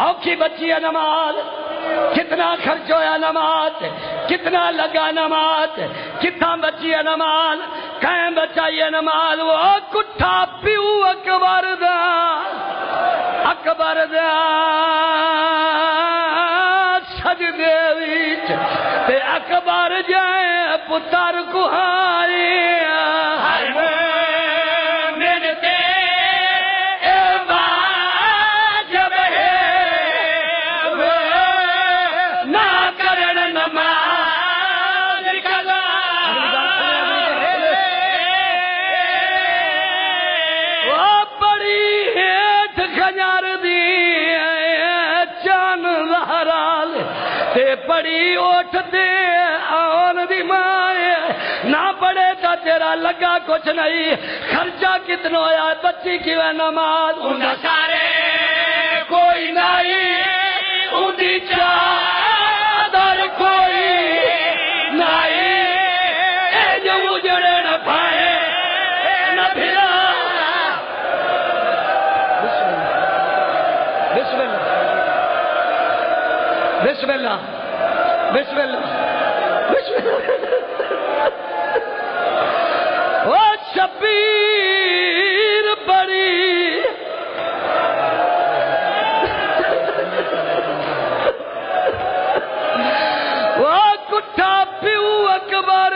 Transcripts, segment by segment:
اوکھی بچی ہے نماز، کتنا خرچ ہویا نماز، کتنا لگا نماز، کتنا بچی ہے نماز، کہیں بچائیے نماز، وہ کٹھا پیو اکبر دا، اکبر دا سجدے وچ تے اکبر جائے پتر کو ہاری پڑی اٹھ دے آن دی مائے نہ پڑے تا تیرا لگا کچھ نہیں، خرچہ کتنا ہویا بچی کی وہ نماز انہا سارے کوئی نہیں، اندھی چادر کوئی نہیں، اے جو اجڑے نہ پائے نہ پھرا۔ بسم اللہ بسم اللہ بسم اللہ بسم اللہ۔ وہ شبیر بڑی وہ کٹھا پیو اکبر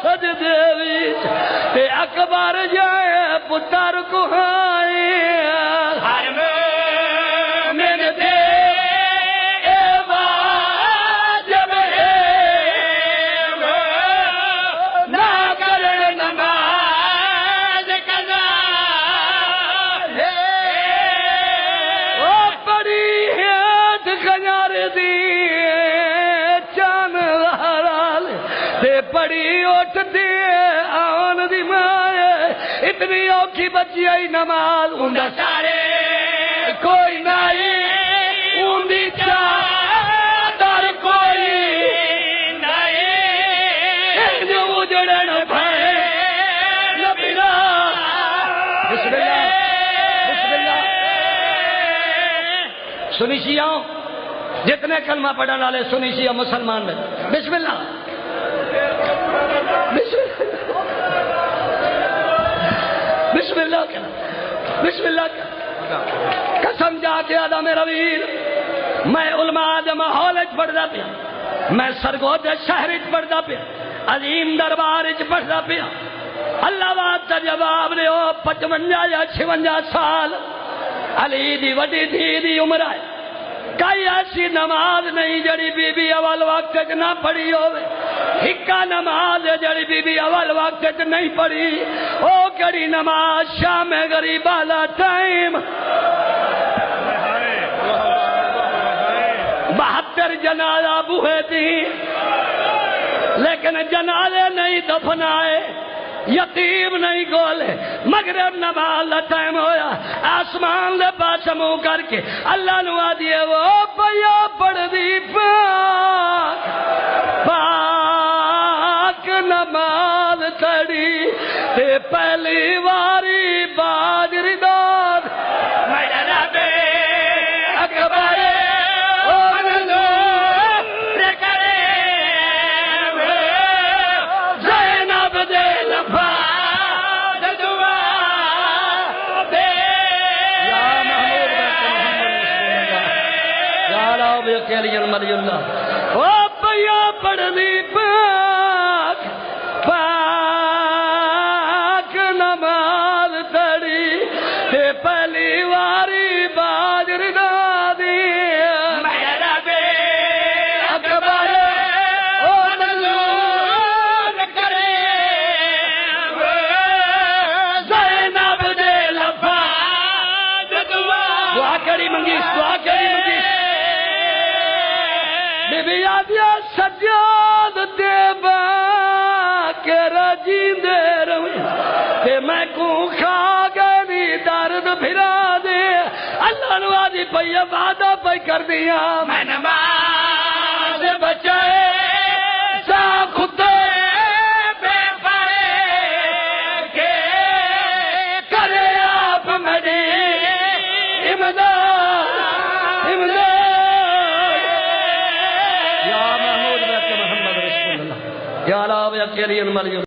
سجدے وچ تے اکبر جائے پتر کو ہائے بڑی اٹھ دے آن دی مائے اتنی اوکھی بچی آئی نماز انہا سارے کوئی نہیں، اندھی چادر کوئی نہیں، جو اجڑے نہ پھائے نہ پھرا۔ بسم اللہ بسم اللہ۔ سنی شیعہ جتنے کلمہ پڑھنے والے سنی شیعہ مسلمان میں بسم اللہ بسم اللہ کہنا، بسم اللہ کہنا۔ قسم جا کے آدھا میرا ویر، میں علماء دے ماحول اچ پڑھدا پیا، میں سرگود شہر اچ پڑھدا پیا، عظیم دربار اچ پڑھدا پیا۔ اللہ بات دا جواب لے 55 یا 56 سال علی دی وڈی دھی دی عمر ہے، کئی ایسی نماز نہیں جڑی بی بی اول وقت نہ پڑھی ہوئے، ہکا نماز جڑی بی بی اول وقت نہیں پڑھی، او کڑی نماز شام غریب والا ٹائم 72 جنازہ بوئے تھی لیکن جنازے نہیں دفنائے، یتیم نہیں گولے، مغرب نماز دا ٹائم ہویا، آسمان دے پاس منہ کر کے اللہ نو آدھیے وہ پیا پڑھ دی پاک پاک نماز کھڑی تے پہلی واری باجری داد میرا بے اکبر مری اللہ او پیا پڑھ دی پاک پاک نماز تڑی تے پہلی واری باجر دادی میرا بے اکبر او نزول کرے زینب دے لفاظ دعا کری منگیس دعا کری منگیس بی آدیا سجاد دے با کے رجی دے روی تے میں کو کھا گئی درد پھرا دے اللہ نو آدھی پئی وعدہ پئی کر دیا میں نماز بچائے سا خودے بے پڑے کے کرے آپ میری یا لا یا تیری مریم